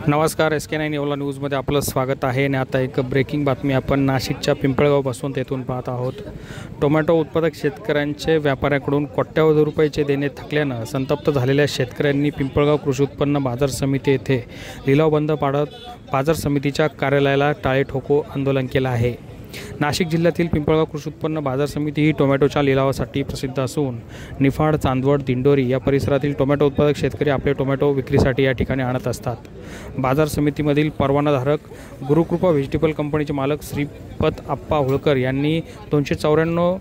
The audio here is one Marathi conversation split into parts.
नमस्कार, SK9 येवला न्यूजमध्ये आपलं स्वागत आहे। आणि आता एक ब्रेकिंग बातमी आपण नाशिकच्या पिंपळगाव बसून तेथून पाहत आहोत। टोमॅटो उत्पादक शेतकऱ्यांचे व्यापाऱ्याकडून कोट्यवधी रुपयाचे देणे थकल्यानं संतप्त झालेल्या शेतकऱ्यांनी पिंपळगाव कृषी उत्पन्न बाजार समिती येथे लिलाव बंद पाडत बाजार समितीच्या कार्यालयाला टाळे ठोको आंदोलन केलं आहे। नाशिक जिल्ह्यातील पिंपळगाव कृषी उत्पन्न बाजार समिती ही टोमॅटोच्या लिलावासाठी प्रसिद्ध असून निफाड, चांदवड, दिंडोरी या परिसरातील टोमॅटो उत्पादक शेतकरी आपले टोमॅटो विक्रीसाठी या ठिकाणी आणत असतात। बाजार समितीमधील परवानाधारक गुरुकृपा व्हेजिटेबल कंपनीचे मालक श्रीपत आप्पा होळकर यांनी 294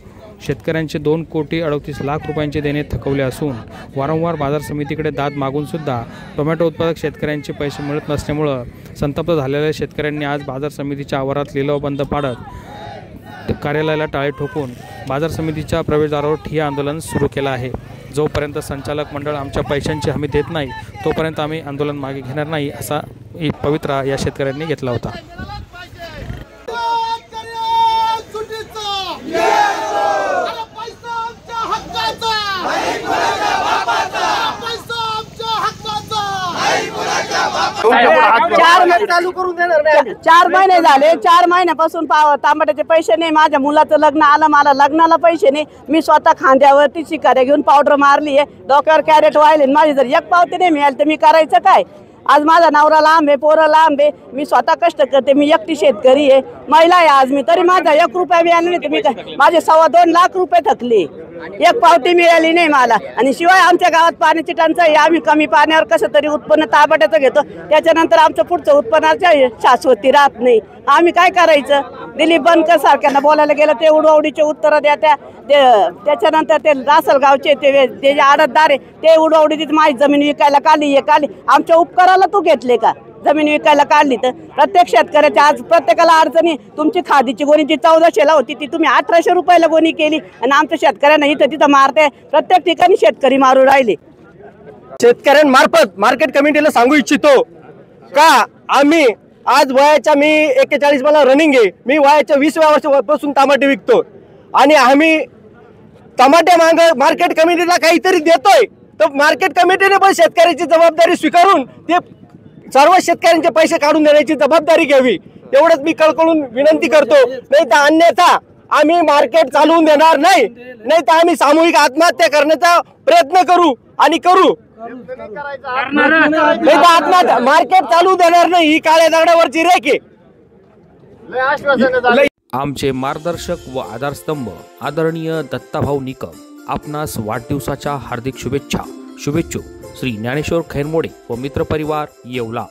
शेतकऱ्यांचे 2,38,00,000 रुपयांचे देणे थकवले असून वारंवार बाजार समितीकडे दाद मागून सुद्धा टोमॅटो उत्पादक शेतकऱ्यांचे पैसे मिळत नसल्यामुळे संतप्त झालेल्या शेतकऱ्यांनी आज बाजार समितीच्या आवारात लिलाव बंद पाडत कार्यालयाला टाळे ठोकून बाजार समितीच्या प्रवेशद्वारावर ठिय्या आंदोलन सुरू केलं आहे। जोपर्यंत संचालक मंडळ आमच्या पैशांची हमी देत नाही तोपर्यंत आम्ही आंदोलन मागे घेणार नाही असा पवित्रा या शेतकऱ्यांनी घेतला होता। चार महिने झाले, 4 महिन्यापासून टमाट्याचे पैसे नाही। माझ्या मुलाचं लग्न आलं, मला लग्नाला पैसे नाही। मी स्वतः खांद्यावरती शिकाऱ्या घेऊन पावडर मारली आहे, डोक्यावर कॅरेट वाहिले। माझी जर एक पावती नाही मिळाली तर मी करायचं काय? आज माझा नवरा लांब आहे, पोरं लांब आहे, मी स्वतः कष्ट करते, मी एकटी शेतकरी आहे, महिला आहे आज मी, तरी माझा 1 रुपया बी आला नाही। तर मी माझे 2.25 लाख रुपये थकले, एक पावती मिळाली नाही मला। आणि शिवाय आमच्या गावात पाण्याची टंचाई, आम्ही कमी पाण्यावर कसं तरी उत्पन्न ताबडतोब घेतो, त्याच्यानंतर आमचं पुढचं उत्पन्नाच्या शाश्वती राहत नाही। आम्ही काय करायचं? दिलीप बनकर सारख्यांना बोलायला गेलं ते उडवडीचे उत्तरं द्या। त्याच्यानंतर ते रासलगावचे ते जे आडतदार आहे ते उडवडी माझी जमीन विकायला काढली आमच्या उपकाराला तू घेतले का? जमीन विकायला काढली तर प्रत्येक शेतकऱ्याच्या आज प्रत्येकाला अडचणी। तुमची खादीची गोणीची 1400ला होती ती तुम्ही 1800 रुपयाला गोणी केली आणि आमच्या शेतकऱ्यांना इथं तिथं मारते। प्रत्येक ठिकाणी शेतकरी मारू राहिले। शेतकऱ्यांमार्फत मार्केट कमिटीला सांगू इच्छितो का आम्ही आज वयाच्या मी 41 मला रनिंग आहे, मी वयाच्या 20व्या वर्षापासून टमाटे विकतो आणि आम्ही टमाटे मार्केट कमिटीला काहीतरी देतोय तर मार्केट कमिटीने पण शेतकऱ्याची जबाबदारी स्वीकारून ते सर्व शेतकऱ्यांचे पैसे काढून देण्याची जबाबदारी घ्यावी, एवढंच मी कळकळून विनंती करतो। नाही तर अन्यथा आम्ही मार्केट चालवून देणार नाही तर आम्ही सामूहिक आत्महत्या करण्याचा प्रयत्न करू आणि करू। नाही तर आत्महत्या मार्केट चालू देणार नाही, ही काळ्या दगडावरची रेख आहे। आमचे मार्गदर्शक व आधारस्तंभ आदरणीय दत्ताभाऊ निकम आपणास वाढदिवसाच्या हार्दिक शुभेच्छा। शुभेच्छुक श्री ज्ञानेश्वर खैरमोडे व मित्रपरिवार येवला।